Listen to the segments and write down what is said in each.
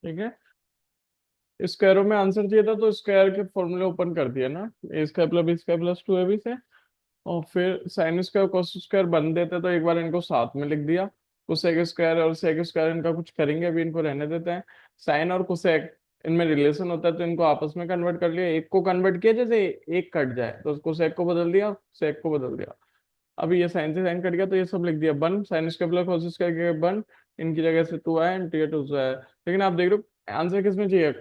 ठीक है, स्क्वायरों में आंसर चाहिए था तो स्क्वायर के फॉर्मूले ओपन कर दिया ना, A square plus B square plus two A B से। और फिर साइन स्क्वायर कॉस स्क्वायर बन देते तो एक बार इनको साथ में लिख दिया। कोसेक स्क्वायर और सेक स्क्वायर इनका कुछ करेंगे, अभी इनको रहने देते हैं। साइन और कोसेक इनमें रिलेशन होता है तो इनको आपस में कन्वर्ट कर लिया, एक को कन्वर्ट किया जैसे एक कट जाए तो कोसेक को बदल दिया, सेक को बदल दिया। अभी ये साइन से साइन कट गया तो ये सब लिख दिया one, sine square plus cos square के वन, इनकी जगह से टू आया एंड टू टू आया। लेकिन आप देख रहे हो आंसर किस में चाहिए,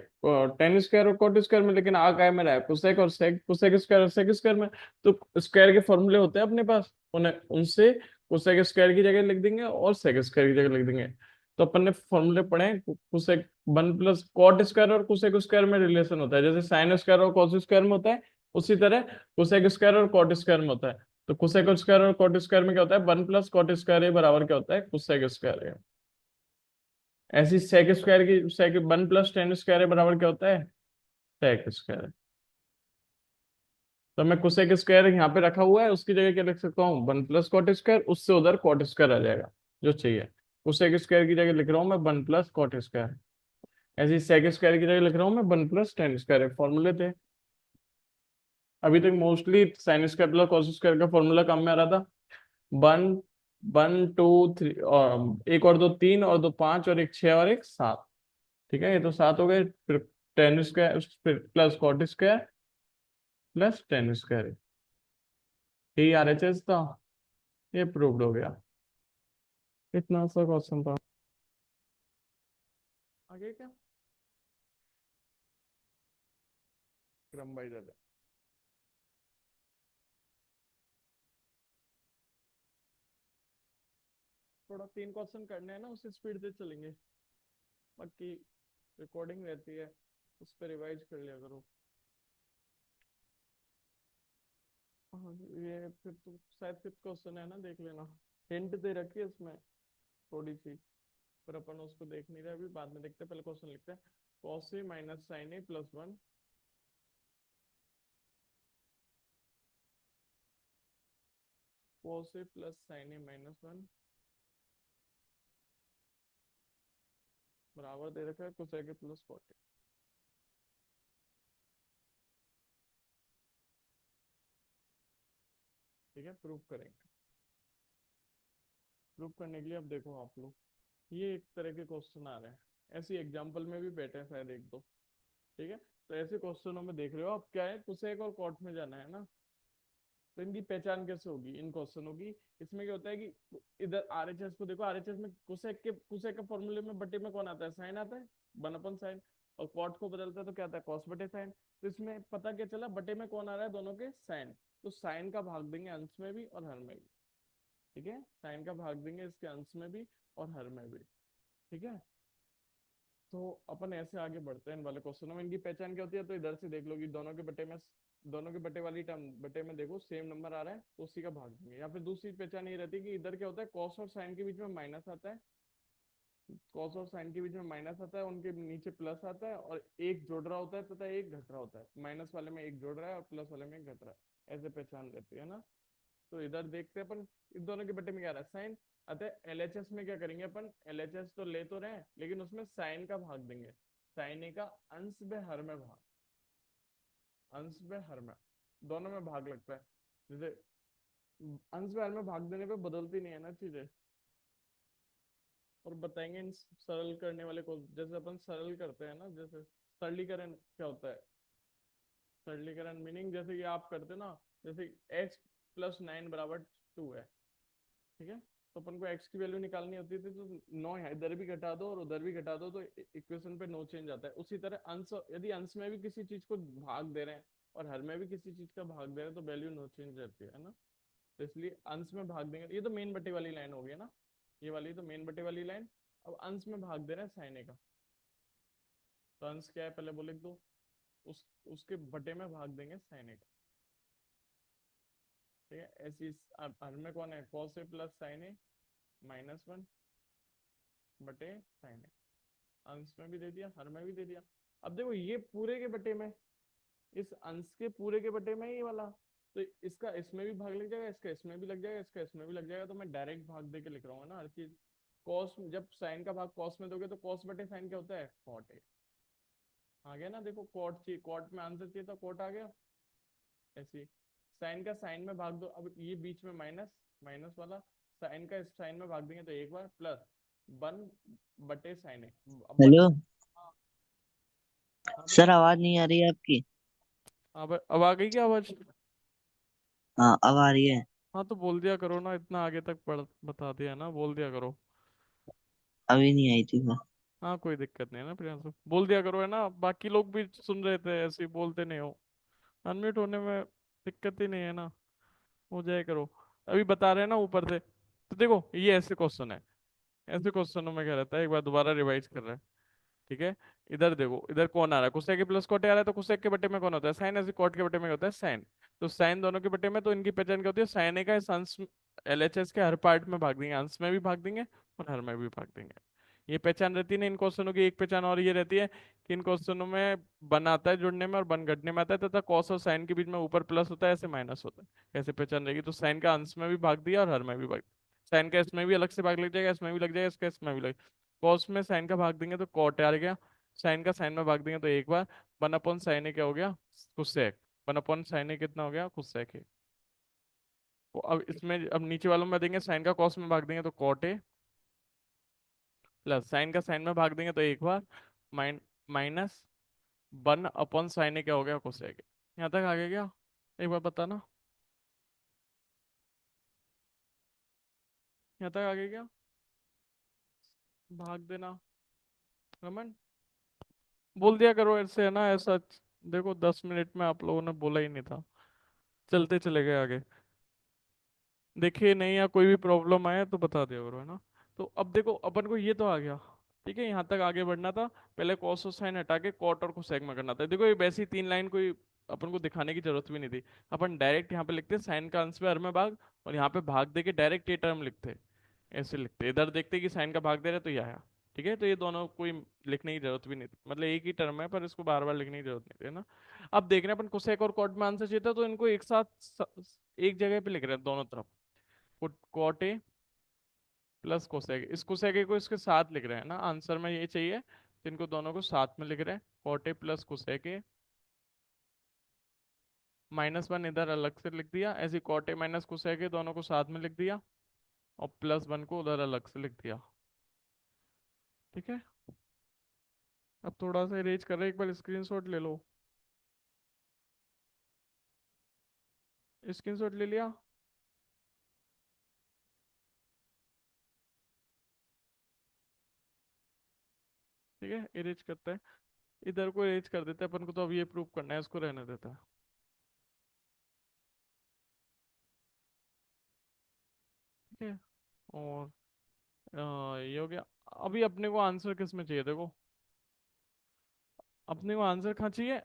टेन स्क्वायर और कॉट स्क्वायर में, लेकिन आ क्या है मेरा कोसेक और सेक, कोसेक स्क्वायर और सेक स्क्वायर में। तो स्क्वायर के फॉर्मूले होते हैं अपने पास, उन्हें उनसे कोसेक स्क्वायर की जगह लिख देंगे और सेक स्क्वायर की जगह लिख देंगे। तो अपन ने फॉर्मूले पढ़े हैं, cosec one plus cot square और कोसेक स्क्वायर में रिलेशन होता है, जैसे साइन स्क्वायर और कॉस स्क्वायर में होता है, उसी तरह कोसेक स्क्वायर और कॉट स्क्वायर में होता है। तो कोसेक स्क्वायर और कॉट स्क्वायर में क्या होता है, one plus cot square A बराबर क्या होता है, कोसेक स्क्वायर ए। ऐसी सेक स्क्वायर की sec one plus ten square A बराबर क्या होता है, सेक स्क्वायर। तो मैं कोसेक स्क्वायर यहाँ पे रखा हुआ है, उसकी जगह क्या लिख सकता हूँ, वन प्लस कॉट स्क्वायर, उससे उधर कॉट स्क्वायर आ जाएगा जो चाहिए। कोसेक स्क्वायर की जगह लिख रहा हूँ मैं वन प्लस कॉट स्क्वायर। ऐसे ही सेक स्क्वायर की जगह लिख रहा हूँ मैं वन प्लस टेन स्क्वायर, फॉर्मूले थे। अभी तक mostly sine square plus cos square का फॉर्मूला काम में आ रहा था। वन, वन टू थ्री, और एक और दो तीन और दो पांच और एक छह और एक सात। ठीक है, ये तो सात हो गए। फिर टेन स्क्वायर फिर plus cot square plus ten square, यही आरएचएस था, ये प्रूव्ड हो गया। इतना सा क्वेश्चन था। आगे क्या, क्रम बाई है। थोड़ा तीन क्वेश्चन करने हैं ना, उसी स्पीड से चलेंगे, बाकी रिकॉर्डिंग रहती है, उस पर रिवाइज कर लिया करो। हाँ, ये फिर तो शायद फिफ्थ क्वेश्चन है ना, देख लेना। हिंट दे रखी है इसमें थोड़ी सी, पर अपन उसको देख नहीं रहे अभी, बाद में देखते हैं, पहले क्वेश्चन लिखते हैं। Cos A minus sine A plus one, cos A plus sine A minus one बराबर दे रखा है cosec A plus cot A. ठीक है, प्रूफ करेंगे। प्रूफ करने के लिए अब देखो आप लोग, ये एक तरह के क्वेश्चन आ रहे हैं, ऐसे एग्जाम्पल में भी बैठे हैं शायद एक दो। ठीक है, तो ऐसे क्वेश्चनों में देख रहे हो आप, क्या है, कोसेक और कॉट में जाना है ना, तो इनकी पहचान कैसे होगी इन क्वेश्चनों की। इसमें क्या होता है कि इधर आरएचएस को देखो, आरएचएस में कोसेक के फॉर्मूले में बटे में कौन आता है, साइन आता है, वन अपन साइन। और कॉट को बदलता है तो क्या आता है, कॉस बटे साइन। तो इसमें पता क्या चला, बटे में कौन आ रहा है, दोनों के साइन। तो साइन का भाग देंगे अंश में भी और हर में भी। ठीक है, साइन का भाग देंगे इसके अंश में भी और हर में भी। ठीक है, तो अपन ऐसे आगे बढ़ते हैं इन वाले क्वेश्चनों में। इनकी पहचान क्या होती है, तो इधर से देख लो कि दोनों के बटे में, दोनों के बटे वाली टर्म बटे में देखो सेम नंबर आ रहा है तो उसी का भाग देंगे। या फिर दूसरी पहचान ये रहती है कि इधर क्या होता है, कॉस और साइन के बीच में माइनस आता है, कॉस और साइन के बीच में माइनस आता है, उनके नीचे प्लस आता है, और एक जुड़ रहा होता है तथा एक घट रहा होता है, माइनस वाले में एक जुड़ रहा है और प्लस वाले में एक घट रहा है, ऐसे पहचान रहती है ना। तो इधर देखते हैं अपन, इन दोनों के बटे में क्या आ रहा है, साइन। अतः एलएचएस में क्या करेंगे अपन, एलएचएस तो ले तो रहे हैं लेकिन उसमें साइन का भाग देंगे, साइन ए का अंश में हर में भाग, अंश में हर में, दोनों में भाग लगता है। जैसे अंश में हर में भाग देने पे बदलती नहीं है ना चीजें। और बताएंगे इन सरल करने वाले को, जैसे अपन सरल करते हैं ना, जैसे सरलीकरण क्या होता है, सरलीकरण मीनिंग जैसे कि आप करते ना, जैसे एक्स प्लस नाइन बराबर टू है। ठीक है, तो अपन को एक्स की वैल्यू निकालनी होती थी, तो नौ है, इधर भी घटा दो और उधर भी घटा दो तो इक्वेशन पे नो चेंज आता है। उसी तरह अंश, यदि अंश में भी किसी चीज को भाग दे रहे हैं और हर में भी किसी चीज का भाग दे रहे हैं तो वैल्यू नो चेंज रहती है ना। तो इसलिए अंश में भाग देंगे, ये तो मेन बटे वाली लाइन हो गई ना, ये वाली तो मेन बटे वाली लाइन। अब अंश में भाग दे रहे हैं साइन ए का, तो अंश क्या है पहले वो लिख दो, उस उसके बटे में भाग देंगे साइन ए का। ठीक है, ऐसी अब हर में कौन है, cos A plus sine A minus one बटे साइन ए, अंश में भी दे दिया हर में भी दे दिया। अब देखो ये पूरे के बटे में, इस अंश के पूरे के बटे में ये वाला, तो इसका इसमें भी भाग लग जाएगा, इसका इसमें भी लग जाएगा, इसका इसमें भी लग जाएगा, तो मैं डायरेक्ट भाग दे के लिख रहा हूँ ना हर चीज। कॉस, जब साइन का भाग कॉस में दोगे तो कॉस बटे साइन क्या होता है, कॉट ए। आ गया ना, देखो कॉट चाहिए, कॉट में आंसर चाहिए था, कॉट आ गया। ऐसे साइन का साइन में भाग दो, अब ये बीच में माइनस, माइनस वाला साइन का साइन में भाग देंगे तो एक बार प्लस 1 बटे साइन है। अब हेलो। हाँ, हाँ भाई। सर आवाज नहीं आ रही है आपकी। अब आ गई क्या आवाज? हाँ अब आ रही है। हाँ तो बोल दिया करो ना, इतना आगे तक पढ़ बता दिया ना, बोल दिया करो। अभी नहीं आई थी वो। हाँ कोई दिक्कत नहीं है ना प्रियांशु, बोल दिया करो है ना, बाकी लोग भी सुन रहे थे, ऐसे ही बोलते नहीं हो। अनम्यूट होने में दिक्कत ही नहीं है ना, हो जाए करो। अभी बता रहे हैं ना ऊपर से, तो देखो ये ऐसे क्वेश्चन है, ऐसे क्वेश्चनों में क्या रहता है, एक बार दोबारा रिवाइज कर रहे हैं। ठीक है, इधर देखो, इधर कौन आ रहा है, कोसेक के प्लस कोटे आ रहा है, तो कोसेक के बटे में कौन होता है, साइन, ऐसे कॉट के बटे में होता है साइन। तो साइन दोनों के बटे में, तो इनकी पहचान क्या होती है, साइन ए का इस अंश एलएचएस के हर पार्ट में भाग देंगे, अंश में भी भाग देंगे और हर में भी भाग देंगे। ये पहचान रहती है ना इन क्वेश्चनों की। एक पहचान और ये रहती है कि इन क्वेश्चनों में बन आता है जुड़ने में और बन घटने में आता है, तथा कॉस और साइन के बीच में ऊपर प्लस होता है, ऐसे माइनस होता है। ऐसे पहचान रहेगी, तो साइन का अंश में भी भाग दिया और हर में भी भाग, साइन का इसमें भी अलग से भाग लग जाएगा, इसमें भी लग जाएगा, इसका इसमें भी लग, कॉस में साइन का भाग देंगे तो कॉट आ गया, साइन का साइन में भाग देंगे तो एक बार, 1/sin क्या हो गया, कोसेक। 1/sin कितना हो गया, कोसेक है। तो अब इसमें, अब नीचे वालों में देंगे साइन का कॉस में भाग देंगे तो कॉट है, प्लस साइन का साइन में भाग देंगे तो एक बार, माइनस 1/sin क्या हो गया, कोसेक। यहाँ तक आ गया क्या, एक बार बताना, यहाँ तक आ गया क्या, भाग देना रमन, बोल दिया करो ऐसे है ना, ऐसा। देखो 10 मिनट में आप लोगों ने बोला ही नहीं था, चलते चले गए आगे। देखिए नहीं, या कोई भी प्रॉब्लम आए तो बता दिया करो है ना। तो अब देखो अपन को ये तो आ गया, ठीक है, यहाँ तक आगे बढ़ना था। पहले कॉस और साइन हटा के कॉट और कोसेक में करना था। देखो ये वैसी 3 लाइन कोई अपन को दिखाने की जरूरत भी नहीं थी। अपन डायरेक्ट यहाँ पे लिखते साइन का अंश पे हर में भाग, और यहाँ पे भाग दे के डायरेक्ट ये टर्म लिखते, ऐसे लिखते, इधर देखते कि साइन का भाग दे रहे तो ये आया। ठीक है, तो ये दोनों कोई लिखने की जरूरत भी नहीं थी, मतलब एक ही टर्म है पर इसको बार बार लिखने की जरूरत नहीं थी, है ना। अब देख रहे हैं अपन कोसेक और कॉट में आंसर चाहिए था, तो इनको एक साथ एक जगह पे लिख रहे हैं दोनों तरफ, कॉट ए प्लस कोसेक, इस कोसेक को इसके साथ लिख रहे हैं ना, आंसर में ये चाहिए, तो इनको दोनों को साथ में लिख रहे हैं, कॉट ए प्लस कोसेक, -1 इधर अलग से लिख दिया, ऐसे कॉट ए माइनस कोसेक दोनों को साथ में लिख दिया, और +1 को उधर अलग से लिख दिया। ठीक है, अब थोड़ा सा इरेज कर रहे हैं, एक बार स्क्रीनशॉट ले लो, स्क्रीनशॉट ले लिया। ठीक है, इरेज करते हैं, इधर को इरेज कर देते हैं, अपन को तो अब ये प्रूव करना है, इसको रहने देता है। ठीक है, और ये हो गया। अभी अपने को आंसर किस में चाहिए, देखो अपने को आंसर कहाँ चाहिए,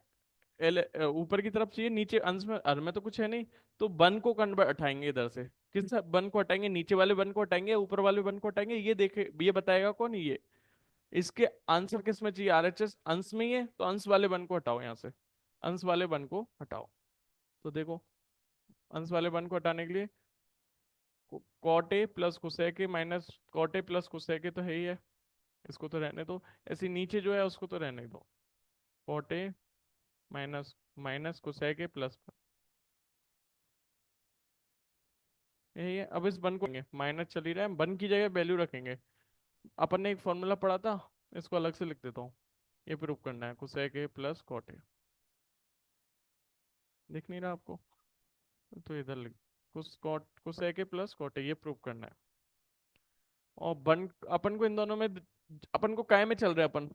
एल ऊपर की तरफ चाहिए, नीचे अंश में हर में तो कुछ है नहीं, तो वन को कन्वर्ट हटाएंगे इधर से, किस वन को हटाएंगे, नीचे वाले वन को हटाएंगे, ऊपर वाले वन को हटाएंगे, ये देखे, ये बताएगा कौन, ये। इसके आंसर किस में चाहिए, आरएचएस अंश में ही है, तो अंश वाले वन को हटाओ यहाँ से, अंश वाले वन को हटाओ। तो देखो अंश वाले वन को हटाने के लिए, cot A plus cosec A minus cot A plus cosec A तो है ही है, इसको तो रहने दो। ऐसे नीचे जो है उसको तो रहने दो, cot A minus minus cosec A plus, यही है। अब इस वन को माइनस चल ही रहा है, वन की जगह वैल्यू रखेंगे। अपन ने एक फॉर्मूला पढ़ा था, इसको अलग से लिख देता हूँ, ये प्रूव करना है, cosec A plus cot A, दिख नहीं रहा आपको, तो इधर लिख, cosec A plus cot A, ये प्रूव करना है। और वन अपन को इन दोनों में, अपन को काय में चल रहा है, अपन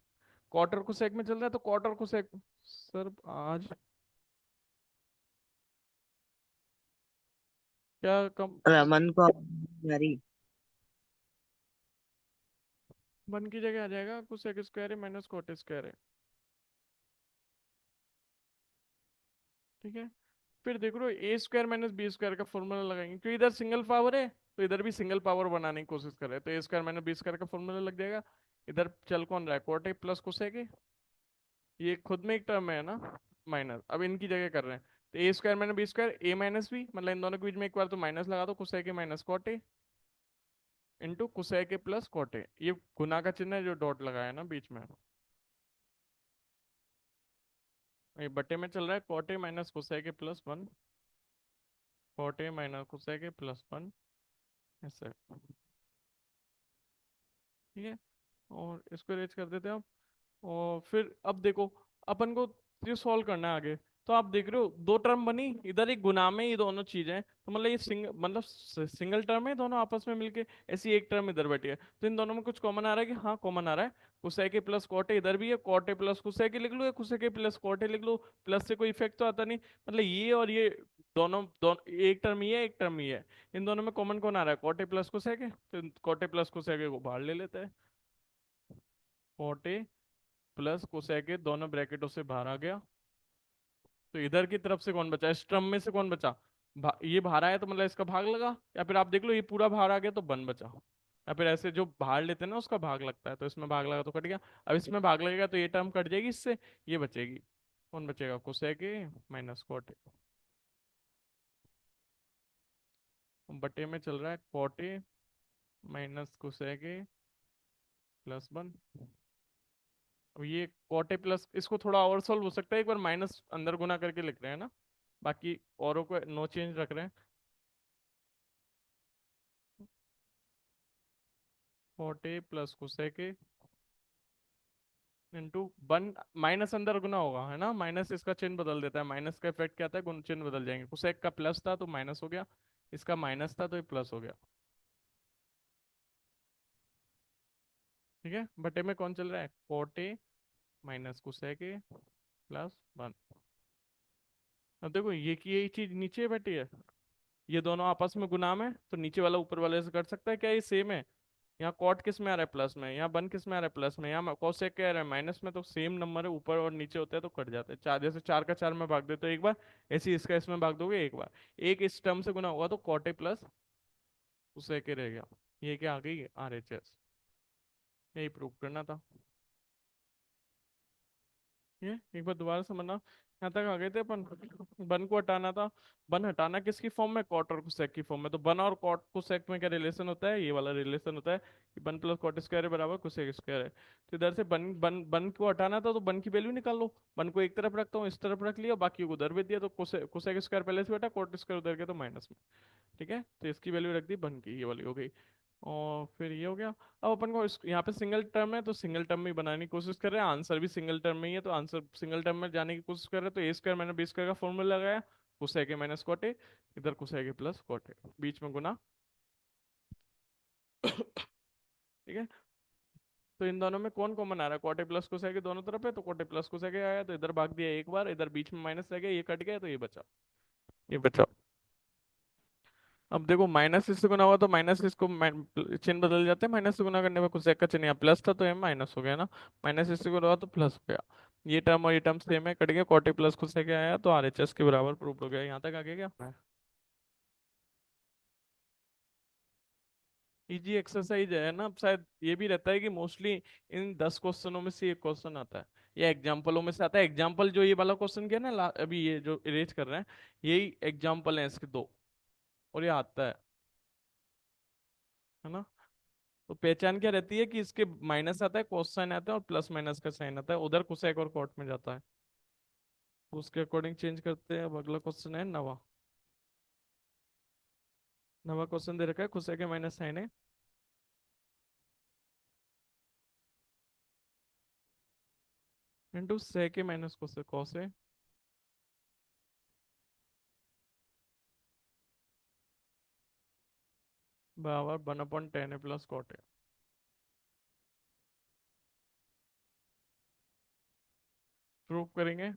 क्वार्टर कोसेक में चल रहा है, तो क्वार्टर कोसेक, सर आज क्या कम, रमन को आवाज नहीं आ रही। वन की जगह आ जाएगा कोसेक स्क्वायर है माइनस कॉट स्क्वायर है। ठीक है, फिर देख लो A² - B² का फॉर्मूला लगाएंगे, क्योंकि इधर सिंगल पावर है, तो इधर भी सिंगल पावर बनाने की कोशिश कर रहे हैं, तो A² - B² का फॉर्मूला लग जाएगा। इधर चल कौन रहा है, कॉट ए प्लस कोसेक है, ये खुद में एक टर्म है ना, माइनस, अब इनकी जगह कर रहे हैं, तो A² - B² A - B, मतलब इन दोनों के बीच में एक बार तो माइनस लगा दो, cosec A minus cot A, into cosec plus cot, ये गुना का चिन्ह है जो डॉट लगाया है ना बीच में, ये बटे में चल रहा है कोटे माइनस कुसेक प्लस वन, कोटे माइनस कुसेक प्लस वन, ऐसे। ठीक है, और इसको रेज कर देते हैं आप। और फिर अब देखो, अपन को ये सॉल्व करना है आगे। तो आप देख रहे हो दो टर्म बनी, इधर एक गुना में ये दोनों चीजें, तो मतलब ये सिंगल टर्म है दोनों आपस में मिलके, ऐसी एक टर्म इधर बैठी है, तो इन दोनों में कुछ कॉमन आ रहा है कि हाँ कॉमन आ रहा है। कुसेके प्लस कोटे इधर भी है, कोटे प्लस कुसेके लिख लो या कुसेके प्लस कोटे लिख लो, प्लस से कोई इफेक्ट तो आता नहीं। मतलब ये और ये दोनों दोनों एक टर्म ही है, एक टर्म ही है। इन दोनों में कॉमन कौन आ रहा है, कोटे प्लस कुसेके, तो कोटे प्लस कुसेके को बाहर ले लेते हैं। कोटे प्लस कोसेके दोनों ब्रैकेटों से बाहर आ गया। तो इधर की तरफ से कौन बचा, इस टर्म में से कौन बचा, ये बाहर आया तो मतलब इसका भाग लगा, या फिर आप देख लो ये पूरा बाहर आ गया तो बन बचा, या फिर ऐसे जो बाहर लेते हैं ना उसका भाग लगता है, तो इसमें भाग लगा तो कट गया। अब इसमें भाग लगेगा तो ये टर्म कट जाएगी इससे, ये बचेगी। कौन बचेगा, कोसेके माइनस कोटे, बटे में चल रहा है कोटे माइनस कोसेके प्लस वन। अब ये कोटे प्लस, इसको थोड़ा और सॉल्व हो सकता है, एक बार माइनस अंदर गुना करके लिख रहे हैं ना, बाकी औरों को नो चेंज रख रहे हैं। कोटे प्लस कोसेके इंटू वन, माइनस अंदर गुना होगा है ना, माइनस इसका चिन्ह बदल देता है, माइनस का इफेक्ट क्या आता है, गुण चिन्ह बदल जाएंगे, कोसेक का प्लस था तो माइनस हो गया, इसका माइनस था तो ये प्लस हो गया। ठीक है, बटे में कौन चल रहा है, कोटे माइनस कोसेके प्लस वन। अब देखो ये की यही चीज नीचे बैठी है, ये दोनों आपस में गुना में, तो नीचे वाला ऊपर वाले से कर सकता है क्या, ये सेम है। यहाँ कॉट किस में आ रहा है, प्लस में, यहाँ बन किस में आ रहा है, प्लस में, यहाँ कोसेक क्या आ रहा है, माइनस में, तो सेम नंबर है, ऊपर और नीचे होता है तो कट जाते हैं। चार, जैसे चार का चार में भाग देते हो एक बार, ऐसे ही इसका इसमें भाग दोगे एक बार, एक इस टर्म से गुना होगा तो कॉटे प्लस कोसेक रह गया। ये क्या आ गई, RHS, यही प्रूव करना था। ये एक बार दोबारा समझना, यहाँ तक आ गए थे अपन, बन को हटाना था। बन हटाना किसकी फॉर्म में, कॉट और कोसेक की फॉर्म में, तो बन और कॉट कोसेक में क्या रिलेशन होता है, ये वाला रिलेशन होता है कि बन प्लस कॉट स्क्वायर है बराबर कोसेक स्क्वायर है। तो इधर से बन बन बन को हटाना था तो बन की वैल्यू निकाल लो, बन को एक तरफ रखता हूँ, इस तरफ रख लिया, बाकी को उधर भी दिया, तो कोसेक स्क्वायर पहले से बेटा, कॉट स्क्वायर उधर के तो माइनस में। ठीक है, तो इसकी वैल्यू रख दी बन की, ये वाली हो गई। और फिर ये हो गया। अब अपन को यहाँ पे सिंगल टर्म है तो सिंगल टर्म में ही बनाने की कोशिश कर रहे हैं, आंसर भी सिंगल टर्म में ही है तो आंसर सिंगल टर्म में जाने की कोशिश कर रहे हैं, तो ए स्क्वायर मैंने बी स्क्वायर का फॉर्मूला लगाया, कोसेक माइनस कोटे, इधर कोसेक प्लस कोटे, बीच में गुना। ठीक है, तो इन दोनों में कौन कॉमन आ रहा है, कोटे प्लस कोसेक दोनों तरफ है, तो कोटे प्लस कोसेक आया, तो इधर भाग दिया एक बार, इधर बीच में माइनस रह गया, ये कट गया तो ये बचा, ये बचा। अब देखो माइनस इससे गुना हुआ तो माइनस इसको चिन्ह बदल जाते हैं, माइनस से गुना करने में कोसेक का चिन्ह यहाँ प्लस था तो ये माइनस हो गया ना, माइनस इससे गुना हुआ तो प्लस हो गया। ये टर्म और ये टर्म सेम है, कट गया, कोटे प्लस कोसेक आया तो RHS के बराबर प्रूव हो गया। यहाँ तक आगे क्या इजी एक्सरसाइज है ना। अब शायद ये भी रहता है कि मोस्टली इन 10 क्वेश्चनों में से एक क्वेश्चन आता है, या एग्जाम्पलों में से आता है। एग्जाम्पल जो ये वाला क्वेश्चन किया ना अभी ये जो इरेज कर रहे हैं, यही एग्जाम्पल है इसके दो, और ये आता है ना। तो पहचान क्या रहती है कि इसके माइनस आता है, कोस साइन आता है, और प्लस माइनस का साइन आता है, उधर कोसेक और कॉट में जाता है, तो उसके अकॉर्डिंग चेंज करते हैं। अब अगला क्वेश्चन है नवा, नवा क्वेश्चन दे रखा है, कोसेक माइनस साइन है into sec minus cosec cos है बराबर 1/10 प्लस कॉट है। प्रूव करेंगे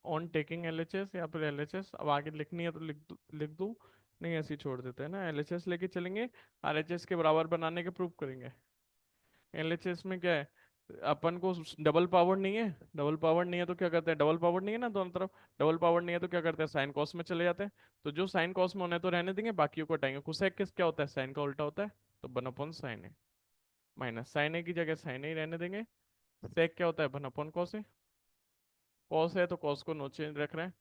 ऑन टेकिंग LHS, या फिर LHS अब आगे लिखनी है तो लिख दूं, नहीं ऐसे ही छोड़ देते हैं ना, LHS लेके चलेंगे, RHS के बराबर बनाने के प्रूव करेंगे। LHS में क्या है, अपन को डबल पावर नहीं है, डबल पावर नहीं है तो क्या करते हैं, डबल पावर नहीं है ना दोनों तरफ, डबल पावर नहीं है तो क्या करते हैं, साइन कॉस में चले जाते हैं। तो जो साइन कॉस में होने तो रहने देंगे, बाकियों को हटाएंगे। कोसेक किस क्या होता है, साइन का उल्टा होता है, तो 1/sin है, माइनस साइन ए की जगह साइन ए ही रहने देंगे। सेक क्या होता है, 1/cos है, कॉस है तो कॉस को नो चेंज रख रहे हैं,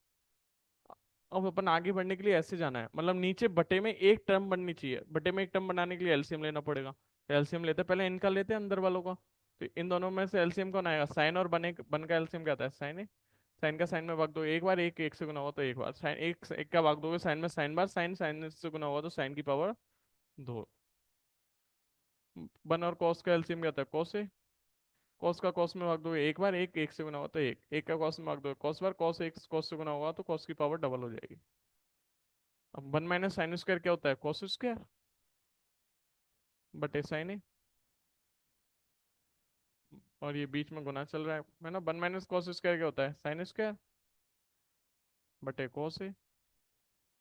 अब अपन आगे बढ़ने के लिए ऐसे जाना है, मतलब नीचे बटे में एक टर्म बननी चाहिए, बटे में एक टर्म बनाने के लिए एलसीएम लेना पड़ेगा। तो एलसीएम लेते हैं, पहले इनका लेते हैं अंदर वालों का। तो इन दोनों में से एलसीएम कौन आएगा, साइन और बने बन का एलसीएम क्या आता है, साइन है। साइन का साइन में भाग दो एक बार, एक एक से गुना हुआ तो एक बार, साइन एक एक का भाग दोगे साइन में साइन बार, साइन साइन से गुना हुआ तो साइन की पावर दो। बन और कॉस का एलसीएम क्या आता है, कॉस है। कॉस का कॉस में भाग दोगे एक बार, एक एक से गुना हुआ तो एक, एक का कॉस में भाग दोगे कॉस बार, कॉस एक कॉस से गुना हुआ तो कॉस की पावर डबल हो जाएगी। अब वन माइनस साइन स्क्वायर क्या होता है, कॉस स्क्वायर बटे साइन है। और ये बीच में गुना चल रहा है ना, वन माइनस कॉस स्क्वायर क्या होता है, साइन स्क्वायर बटे कॉस है।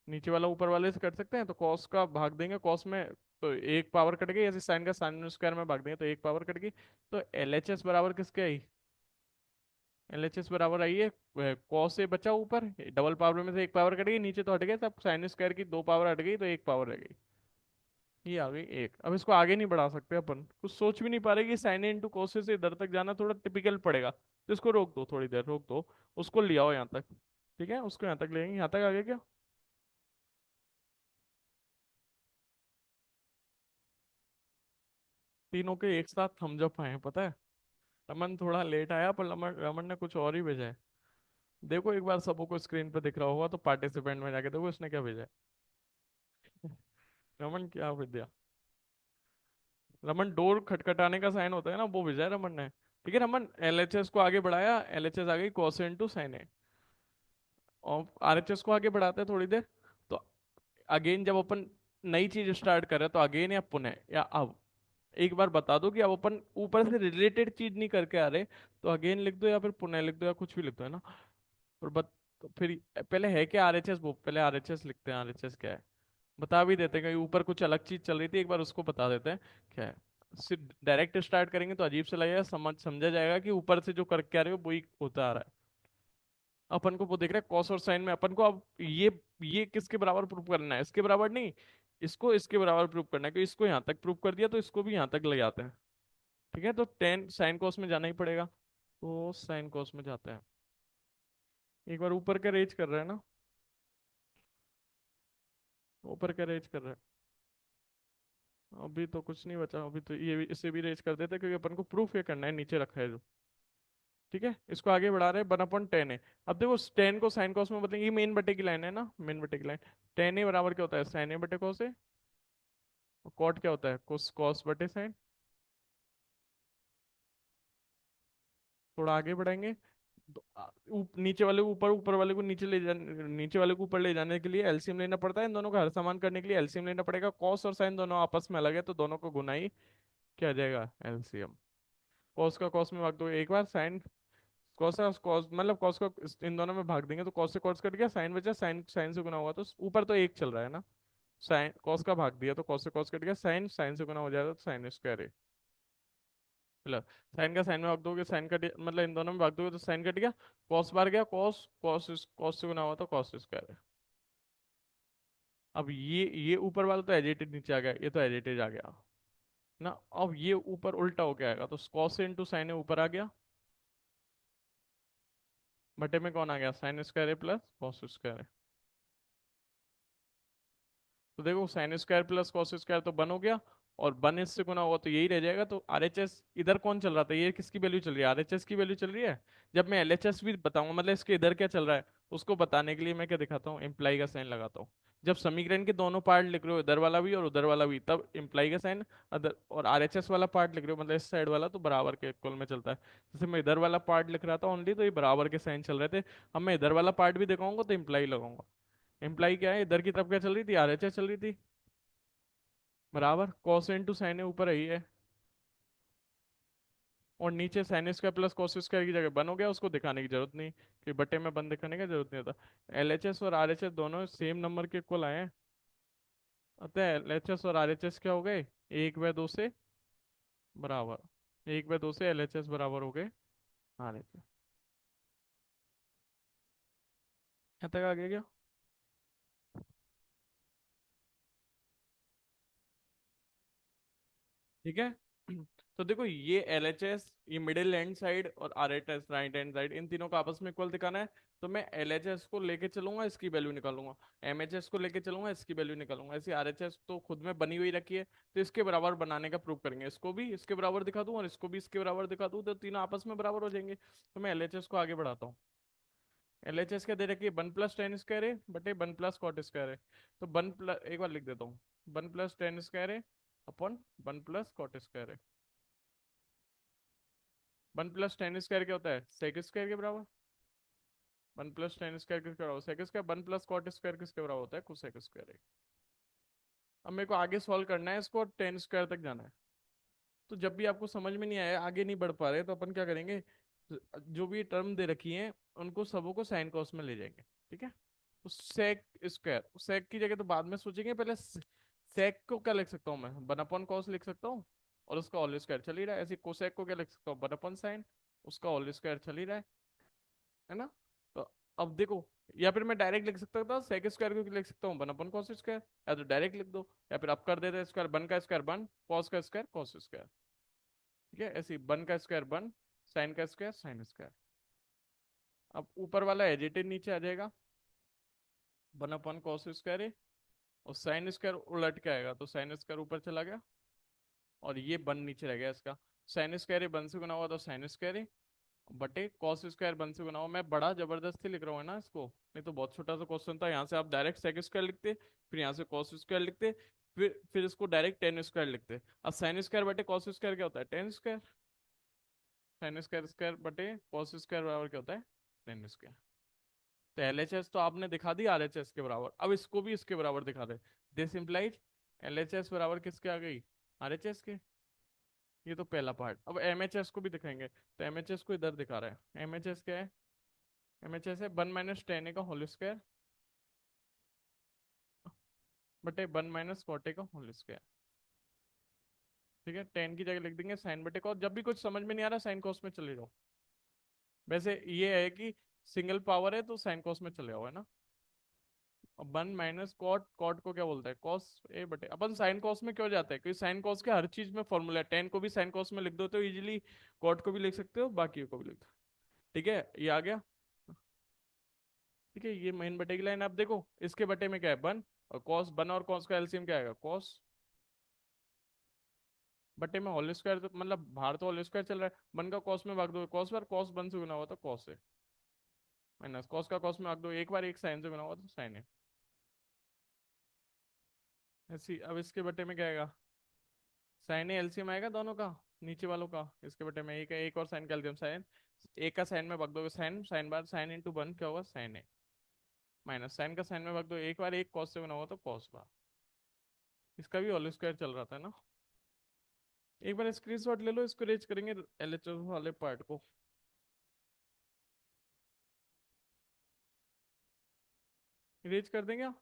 नीचे वाला ऊपर वाले से कर सकते हैं, तो कॉस का भाग देंगे कॉस में, तो एक पावर कट गई, ऐसे साइन का साइन स्क्वायर में भाग देंगे तो एक पावर कट गई। तो एलएचएस बराबर किसके आई, एलएचएस बराबर आई है कॉस से बचा ऊपर, डबल पावर में से एक पावर कट गई, नीचे तो हट गए, तब साइन स्क्वायर की दो पावर हट गई तो एक पावर रह गई। ये आ गई एक। अब इसको आगे नहीं बढ़ा सकते अपन, कुछ सोच भी नहीं पा रहे कि साइन इंटू कोस से इधर तक जाना थोड़ा टिपिकल पड़ेगा, तो इसको रोक दो, थोड़ी देर रोक दो, उसको ले आओ यहाँ तक। ठीक है, उसको यहाँ तक ले आएंगे, यहाँ तक आगे क्या। तीनों के एक साथ हम जब आए हैं, पता है। रमन थोड़ा लेट आया, पर रमन रमन ने कुछ और ही भेजा है। देखो एक बार सबको स्क्रीन पे दिख रहा होगा तो पार्टिसिपेंट में जाके देखो उसने क्या भेजा है। रमन क्या भेज दिया, रमन डोर खटखटाने का साइन होता है ना, वो भेजा है रमन ने। ठीक है रमन, एलएचएस को आगे बढ़ाया, एलएचएस आ गई cos इंटू साइन है। और आरएचएस को आगे बढ़ाते हैं थोड़ी देर। तो अगेन जब अपन नई चीज स्टार्ट कर रहे हैं, तो अगेन या पुनः या अब, एक बार बता दो कि अब अपन ऊपर से रिलेटेड चीज नहीं करके आ रहे, तो अगेन लिख दो या फिर पुनः लिख दो या कुछ भी लिख दो, है ना। और तो फिर पहले है क्या आरएचएस, वो पहले आरएचएस लिखते हैं, आरएचएस क्या है बता भी देते हैं, कहीं ऊपर कुछ अलग चीज चल रही थी, एक बार उसको बता देते हैं क्या है। सिर्फ डायरेक्ट स्टार्ट करेंगे तो अजीब से लगेगा, समझा जाएगा कि ऊपर से जो करके आ रहे हो वही होता आ रहा है। अपन को वो देख रहे हैं कॉस और साइन में, अपन को अब ये किसके बराबर प्रूव करना है, इसके बराबर नहीं, इसको इसके बराबर प्रूव करना है, क्योंकि इसको यहाँ तक प्रूव कर दिया तो इसको भी यहाँ तक ले जाते हैं। ठीक है, तो टेन साइन कॉस में जाना ही पड़ेगा, तो साइन कॉस में जाते हैं। एक बार ऊपर का रेज कर रहे हैं ना, ऊपर का रेज कर रहे हैं। अभी तो कुछ नहीं बचा, अभी तो ये भी इसे भी रेज कर देते, क्योंकि अपन को प्रूफ ये करना है, नीचे रखा है जो। ठीक है, इसको आगे बढ़ा रहे हैं, वन अपॉन टेन है। अब देखो टेन को साइन कॉस में बदलेंगे, ये मेन बटे की लाइन है ना, मेन बटे की लाइन। टेन ए बराबर क्या होता है, साइन ए बटे कॉस ए। कॉट क्या होता है, कोस कॉस बटे साइन। थोड़ा आगे बढ़ाएंगे, तो नीचे वाले को ऊपर, ऊपर वाले को नीचे ले जाने, नीचे वाले को ऊपर ले जाने के लिए एलसीएम लेना पड़ता है, इन दोनों का हर समान करने के लिए एलसीएम लेना पड़ेगा। कॉस और साइन दोनों आपस में अलग है, तो दोनों को गुना ही क्या आ जाएगा, एलसीएम। कॉस का कॉस में भाग दो एक बार, साइन कॉस का कॉस मतलब कॉस को इन दोनों में भाग देंगे तो कॉस से कॉस कट गया, साइन बचा, साइन साइन से गुना हुआ तो ऊपर तो एक चल रहा है ना, साइन कॉस का भाग दिया तो कॉस से कॉस कट गया, साइन साइन से गुना हो जाएगा तो साइन स्क्वायर है। मतलब साइन का साइन में भाग दोगे साइन कट, मतलब इन दोनों में भाग दोगे तो साइन कट गया, कॉस बार गया कॉस, कॉस से गुना हुआ तो कॉस स्क्वायर है। अब ये ऊपर वाला तो एजिटेड नीचे आ गया, ये तो एजिटेड आ गया ना। अब ये ऊपर उल्टा हो के आएगा, तो कॉस से इंटू साइन ऊपर आ गया, बटे में कौन आ गया, साइन स्क्वायर है प्लस कॉस स्क्वायर है। तो देखो sine square plus cos square तो बन हो गया, और बन इससे गुना होगा तो यही रह जाएगा। तो आरएचएस इधर कौन चल रहा था, ये किसकी वैल्यू चल रही है, आरएचएस की वैल्यू चल रही है। जब मैं एलएचएस भी बताऊंगा, मतलब इसके इधर क्या चल रहा है, उसको बताने के लिए मैं क्या दिखाता हूँ, इम्प्लाई का साइन लगाता हूँ। जब समीकरण के दोनों पार्ट लिख रहे हो, इधर वाला भी और उधर वाला भी, तब इम्प्लाई का साइन अदर, और आरएचएस वाला पार्ट लिख रहे हो मतलब इस साइड वाला, तो बराबर के इक्वल में चलता है। जैसे मैं इधर वाला पार्ट लिख रहा था ओनली, तो ये बराबर के साइन चल रहे थे। अब मैं इधर वाला पार्ट भी दिखाऊंगा तो इम्प्लाई लगाऊंगा। इम्प्लाई क्या है, इधर की तरफ क्या चल रही थी, आरएचएस चल रही थी, बराबर कॉस इंटू साइन ऊपर ही है, और नीचे sine square plus cos square की जगह बन हो गया, उसको दिखाने की जरूरत नहीं, कि बटे में बन दिखाने की जरूरत नहीं होता। एलएचएस और आरएचएस दोनों सेम नंबर के इक्वल आए हैं, अतः एलएचएस और आरएचएस क्या हो गए, एक व दो से बराबर, एक व दो से एलएचएस बराबर हो गए आरएचएस। यहाँ तक आ गया क्या। ठीक है, तो देखो ये LHS, ये मिडिल हैंड साइड, और RHS राइट हैंड साइड, इन तीनों को आपस में इक्वल दिखाना है। तो मैं LHS को लेके चलूंगा, इसकी वैल्यू निकालूंगा। MHS को लेके चलूंगा, इसकी वैल्यू निकालूंगा। ऐसे RHS तो खुद में बनी हुई रखी है, तो इसके बराबर बनाने का प्रूव करेंगे। इसको भी इसके बराबर दिखा दूं और इसको भी इसके बराबर दिखा दूं, तो तीनों आपस में बराबर हो जाएंगे। तो मैं LHS को आगे बढ़ाता हूँ। LHS क्या दे रखी है, 1 + tan² है बटे 1 + cot² है। तो 1 एक बार लिख देता हूँ, 1 + tan² है अपॉन 1 + cot² है। 1 + tan² क्या होता है, sec² के बराबर। 1 + tan² किसके बराबर, sec²। 1 + cot² किसके बराबर होता है, cosec²। अब मेरे को आगे सॉल्व करना है इसको, और tan² तक जाना है। तो जब भी आपको समझ में नहीं आया, आगे नहीं बढ़ पा रहे, तो अपन क्या करेंगे, जो भी टर्म दे रखी है उनको सबों को साइन कॉस में ले जाएंगे। ठीक है। तो sec², सेक की जगह तो बाद में सोचेंगे, पहले सेक को क्या लिख सकता हूँ मैं, 1/cos लिख सकता हूँ, और उसका होल स्क्वायर चल ही रहा है। ऐसे कोसेक को क्या लिख सकता हूँ, 1/sin, उसका होल स्क्वायर चल ही रहा है ना। तो अब देखो, या फिर मैं डायरेक्ट लिख सकता था, sec² को लिख सकता हूँ 1/cos², या तो डायरेक्ट लिख दो, या फिर अब कर देते हैं स्क्वायर, 1 का स्क्वायर 1, cos का स्क्वायर cos²। ठीक है, ऐसे 1 का स्क्वायर 1, sin का स्क्वायर sin²। अब ऊपर वाला एजिटेड नीचे आ जाएगा, 1/cos² है, और sin² उलट के आएगा, तो sin² ऊपर चला गया, और ये 1 नीचे रह गया इसका। sin² 1 से गुना हुआ तो sin² बटे cos² 1 से गुना हुआ। मैं बड़ा जबरदस्ती लिख रहा हूँ ना इसको, नहीं तो बहुत छोटा सा क्वेश्चन था, यहाँ से आप डायरेक्ट sec² लिखते, फिर यहाँ से cos² लिखते, फिर इसको डायरेक्ट tan² लिखते। अब sin² बटे cos² क्या होता है, tan²। sin² बटे cos² बराबर क्या होता है, tan²। तो LHS तो आपने दिखा दी RHS के बराबर, अब इसको भी इसके बराबर दिखा दे। दिस इम्प्लाइज LHS बराबर किसके आ गई, RHS के। ये तो पहला पार्ट। अब MHS को भी दिखाएंगे, तो MHS को इधर दिखा रहा है। MHS क्या है, MHS है 1 - tan का होल स्क्वायर बटे 1 - cot का होल स्क्वायर। ठीक है, टेन की जगह लिख देंगे साइन बटे कॉस। जब भी कुछ समझ में नहीं आ रहा, साइन कॉस में चले जाओ। वैसे ये है कि सिंगल पावर है तो साइन कॉस में चले जाओ, है ना। 1 - cot, कॉट को क्या बोलता है, कॉस ए बटे। अपन साइन कॉस में क्यों जाते हैं, क्योंकि साइन कॉस के हर चीज में फॉर्मूला है। टेन को भी साइन कॉस में लिख दो तो इजीली, कॉट को भी लिख सकते हो, बाकी को भी लिख दो। ठीक है, ये आ गया। ठीक है, ये मेन बटे की लाइन। आप देखो इसके बटे में क्या है, 1, और कॉस 1 और कॉस का एलसीएम क्या आएगा, कॉस। बटे में होल स्क्वायर, तो मतलब बाहर तो होल स्क्वायर चल रहा है, 1 का कॉस में भाग दो, कॉस बार कॉस 1 से गुना हुआ तो कॉस है, माइनस कॉस का कॉस में भाग दो, एक बार एक साइन से गुना हुआ तो साइन है। ऐसी अब इसके बटे में क्या आएगा, साइन है, एलसीएम आएगा दोनों का, नीचे वालों का। इसके बटे में एक है, एक और साइन का एलसीएम साइन, एक का साइन में भाग दोगे साइन, साइन बार साइन इंटू 1 क्या होगा, साइन है, माइनस साइन का साइन में भाग दो, एक बार एक कॉस से गुना हुआ तो कॉस बार। इसका भी होल स्क्वायर चल रहा था ना। एक बार स्क्रीनशॉट ले लो, इसको रेज करेंगे एलएचएस वाले पार्ट को। रेज कर देंगे आप?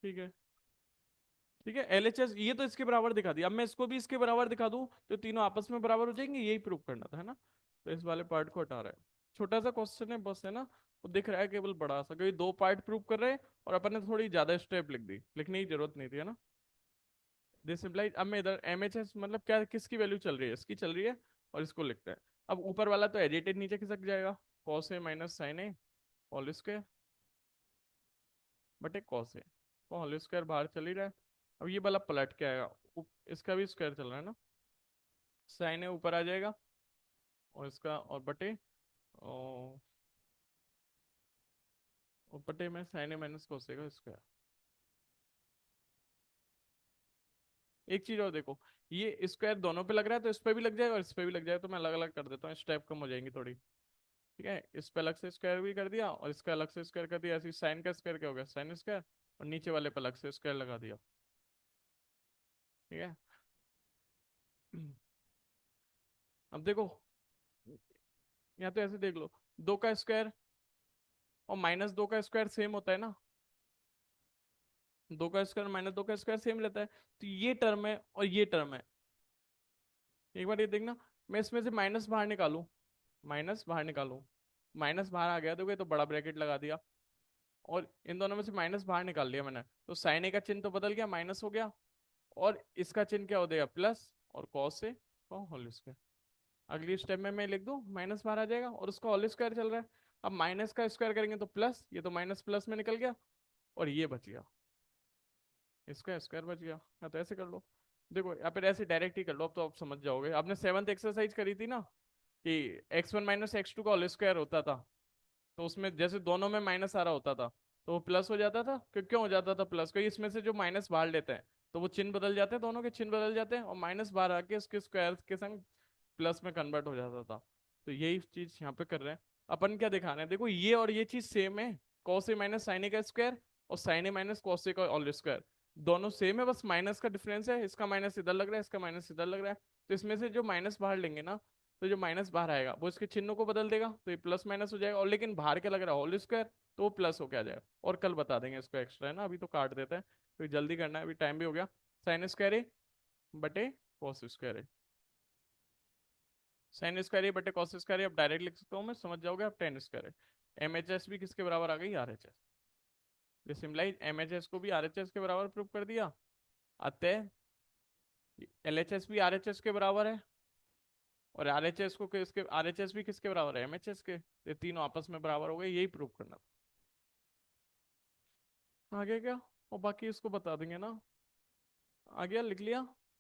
ठीक है। ठीक है, एलएचएस ये तो इसके बराबर दिखा दिया। अब मैं इसको भी इसके बराबर दिखा दूं तो तीनों आपस में बराबर हो जाएंगे, यही प्रूव करना था, है ना। तो इस वाले पार्ट को हटा रहा है। छोटा सा क्वेश्चन है बस, है ना। वो दिख रहा है केवल बड़ा सा, क्योंकि 2 पार्ट प्रूव कर रहे हैं, और अपन ने थोड़ी ज्यादा स्टेप लिख दी, लिखने की जरूरत नहीं थी, है ना। दिस इम्प्लाइज, अब मैं इधर एमएचएस मतलब क्या, किसकी वैल्यू चल रही है, इसकी चल रही है, और इसको लिखते हैं। अब ऊपर वाला तो एडिटेड नीचे खिसक जाएगा, cos A minus sine A whole square बटे कॉस ए, तो होल स्क्वायर बाहर चल ही रहा है। अब ये वाला पलट के आएगा, इसका भी स्क्वायर चल रहा है ना, साइन ए ऊपर आ जाएगा, और इसका और बटे, और बटे में sign A minus cos A का स्क्वायर। एक चीज और देखो, ये स्क्वायर दोनों पे लग रहा है, तो इस पे भी लग जाएगा और इस पे भी लग जाएगा, तो मैं अलग अलग कर देता हूँ, स्टेप कम हो जाएंगी थोड़ी। ठीक है, इस पे अलग से स्क्वायर भी कर दिया, और इसका अलग से स्क्वायर कर दिया। ऐसे साइन का स्क्वायर क्या हो गया, साइन स्क्वायर, और नीचे वाले पे अलग से स्क्वायर लगा दिया। ठीक है। अब देखो, या तो ऐसे देख लो, 2 का स्क्वायर और -2 का स्क्वायर सेम होता है ना, 2 का स्क्वायर -2 का स्क्वायर सेम रहता है। तो ये टर्म है और ये टर्म है, एक बार ये देखना। मैं इसमें से माइनस बाहर निकालूं, माइनस बाहर निकालूं, माइनस बाहर आ गया तो बड़ा ब्रैकेट लगा दिया, और इन दोनों में से माइनस बाहर निकाल लिया मैंने, तो साइन ए का चिन्ह तो बदल गया, माइनस हो गया, और इसका चिन्ह क्या हो जाएगा, प्लस, और कॉस ए का होल स्क्वायर। अगली स्टेप में मैं लिख दूं माइनस बाहर आ जाएगा और उसका होल स्क्वायर चल रहा है। अब माइनस का स्क्वायर करेंगे तो प्लस, ये तो माइनस प्लस में निकल गया और ये बच गया, इसका स्क्वायर बच गया। या तो ऐसे कर लो, देखो या फिर ऐसे डायरेक्ट ही कर लो, अब तो आप समझ जाओगे। आपने सेवन्थ एक्सरसाइज करी थी ना कि x1 माइनस x2 का होल स्क्वायर होता था, तो उसमें जैसे दोनों में माइनस आ रहा होता था तो वो प्लस हो जाता था। क्यों हो जाता था प्लस? क्योंकि इसमें से जो माइनस बाहर लेते हैं तो वो चिन्ह बदल जाते हैं, दोनों के चिन्ह बदल जाते हैं और माइनस बाहर आके उसके स्क्वायर के संग प्लस में कन्वर्ट हो जाता था। तो यही चीज यहाँ पे कर रहे हैं अपन। क्या दिखा रहे हैं, देखो ये और ये चीज सेम है, कॉस ए माइनस साइन ए का स्क्वायर और sign A minus cos A का होल स्क्वायर दोनों सेम है, बस माइनस का डिफरेंस है। इसका माइनस इधर लग रहा है, इसका माइनस इधर लग रहा है। तो इसमें से जो माइनस बाहर लेंगे ना, तो जो माइनस बाहर आएगा वो इसके चिन्हों को बदल देगा, तो ये प्लस माइनस हो जाएगा। और लेकिन बाहर क्या लग रहा है, होल स्क्वायर, तो वो प्लस हो क्या जाएगा। और कल बता देंगे इसको, एक्स्ट्रा है ना, अभी तो काट देते हैं, तो जल्दी करना है, अभी टाइम भी हो गया। साइन स्क्वायर ए बटे कॉस स्क्वायर ए, साइन स्क्वायर ए बटे कॉस स्क्वायर ए, अब डायरेक्ट लिख सकता हूँ मैं, समझ जाओगे आप। टेन स्क्वायर है। एम एच एस भी किसके बराबर आ गई, R H S. This implies M H S को भी आर एच एस के बराबर प्रूव कर दिया। अतः एल एच एस भी आर एच एस के बराबर है और आर एच एस को किसके, आर एच एस भी किसके बराबर है, एम एच एस के। ये तीनों आपस में बराबर हो गए, यही प्रूव करना था। आगे क्या, और बाकी इसको बता देंगे ना। आ गया, लिख लिया।